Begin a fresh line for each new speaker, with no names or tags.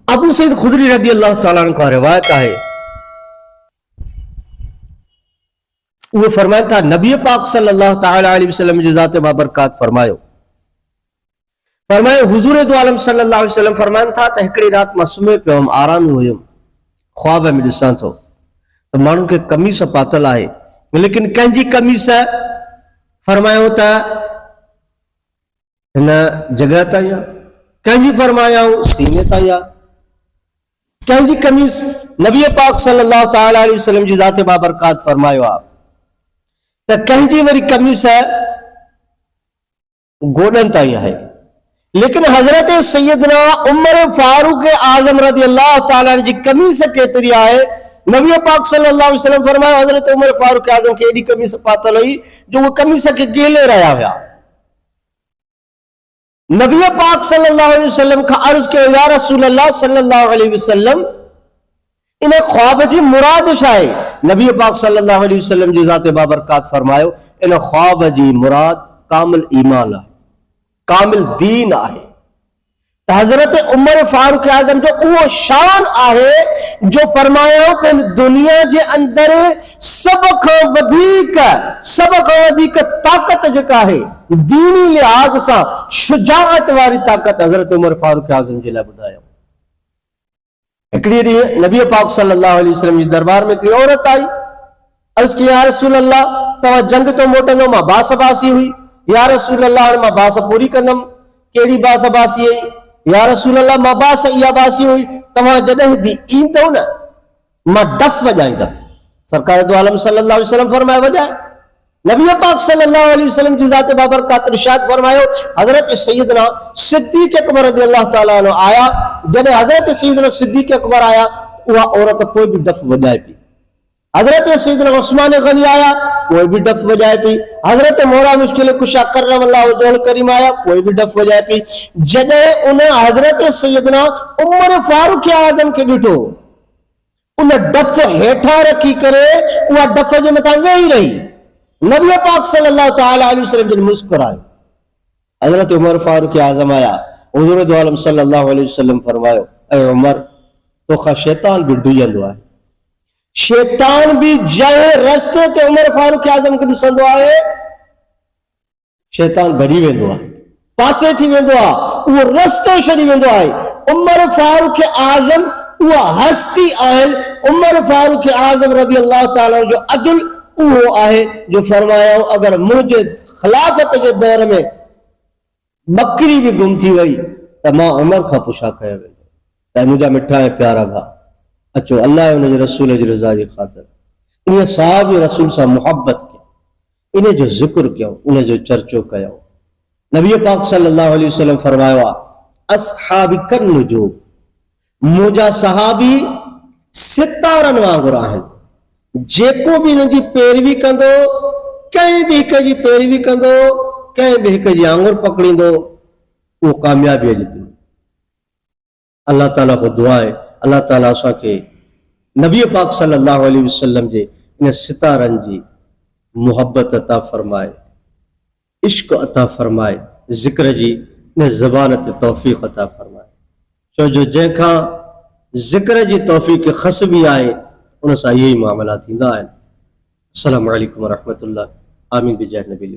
ابو سعید خدری رضی اللہ تعالیٰ عنہ کا روایت ہے، وہ فرمایا تھا نبی پاک صلی اللہ تعالیٰ علیہ وسلم جو ذات بابرکات فرمایا حضور دو عالم صلی اللہ علیہ وسلم فرمایا تھا تو ہکڑی رات میں سمے پہ ہم آرام ہوئیم، خواب میں ڈساں تھو تو مانو کے قمیص پاتل آئے، لیکن کنجی قمیص فرمایا ہوتا ہے جگہ تا یا کنجی فرمایا ہو سینے تا یا کنجی قمیص نبی پاک صلی اللہ تعالیٰ علیہ وسلم جی ذات بابرکات فرمایا آپ تو کنجی وری قمیص ہے گوڑن تا یا ہے، لیکن حضرت سیدنا عمر فاروق اعظم رضی اللہ تعالیٰ عنہ جی قمیص کیتری آئے، نبی پاک صلی اللہ علیہ وسلم فرمایا حضرت عمر فاروق اعظم کے ایڈی قمیص پاتل ہوئی جو وہ قمیص کے گیلے رہا ہوا۔ نبی پاک صلی اللہ علیہ وسلم کا عرض کیا یا رسول اللہ صلی اللہ علیہ وسلم انہیں خواب جی مراد شائے، نبی پاک صلی اللہ علیہ وسلم جی ذات بابرکات فرمائے انہیں خواب جی مراد کامل ایمان ہے، کامل دین ہے۔ حضرت عمر فاروق اعظم جو وہ شان ہے جو فرمایا کہ دنیا کے اندر سب کا ودیک طاقت جکا ہے دینی لحاظ سے شجاعت واری طاقت حضرت عمر فاروق اعظم جی لائے بدایا۔ ایکڑی نبی پاک صلی اللہ علیہ وسلم جی دربار میں کوئی عورت آئی، عرض کی یا رسول اللہ تو جنگ تو موٹندو ماں باس باسی ہوئی، یا رسول اللہ ماں باس پوری کندم، کیڑی باس باسی ہوئی، یا رسول اللہ ماں باس یا باسی ہوئی تمہاں جدہ بھی این تو نا ماں ڈف وجائیں دم۔ سرکار دو عالم صلی اللہ علیہ وسلم فرمائے وجائے، نبی پاک صلی اللہ علیہ وسلم جی ذات بابرکات ارشاد فرمائے حضرت سیدنا صدیق اکبر رضی اللہ تعالیٰ عنہ آیا، جدہ حضرت سیدنا صدیق اکبر آیا وہ عورت کوئی بھی ڈف وجائے پی، حضرت سیدنا عثمان غنی آیا کوئی بھی ڈف وجائے پی، حضرت مورا مشکل کشا کرم اللہ وجہ کریم آیا کوئی بھی ڈف وجائے پی، جدہ انہیں حضرت سیدنا عمر فاروق اعظم کے ڈٹھو انہیں ڈف ہیٹھا رکھی کرے وہ ڈف جو مطلب وہی رہی، نبی پاک صلی اللہ تعالیٰ علیہ وسلم جن مسکرائے، حضرت عمر فاروق اعظم آیا، حضور دو عالم صلی اللہ علیہ وسلم فرمائے اے عمر تو خواہ شیطان بھی ڈوجندو آئے، شیطان بھی جائے رستے تے عمر فاروق اعظم کے نسندو آئے، شیطان بڑی ویندو آئے پاسے تھی ویندو آئے وہ رستے شدی ویندو آئے، عمر فاروق اعظم وہ ہستی آئے، عمر فاروق اعظم رضی اللہ تعالیٰ جو عدل وہ آئے جو فرمایا اگر مجھے خلافت کے دور میں بکری بھی گم تھی وئی تو ماں عمر کا پوشا کہے ویندو، مجھے مٹھا ہے پیارا بھا اچھو اللہ انہیں رسول جی رضا جی خاطر انہیں صحاب رسول سے محبت کیا، انہیں جو ذکر کیا انہیں جو چرچو کیا، نبی پاک صلی اللہ علیہ وسلم فرمایا اصحابی کن نجوم مجھا صحابی ستارن وانگر آہن، جیکو بھی انہیں پیروی کندو کہیں بھی کجی پیروی کندو کہیں بھی کجی آنگر پکڑیں دو وہ کامیابی ہے جتنی۔ اللہ تعالیٰ کو دعا ہے اللہ تعالیٰ سا کے نبی پاک صلی اللہ علیہ وسلم جے انہیں ستارن جی محبت عطا فرمائے، عشق عطا فرمائے، ذکر جی انہیں زبانت توفیق عطا فرمائے، جو جن کا ذکر جی توفیق خس بھی آئے انہیں سا یہی معاملات ہی دا ہے۔ السلام علیکم ورحمت اللہ، آمین بجاہ نبی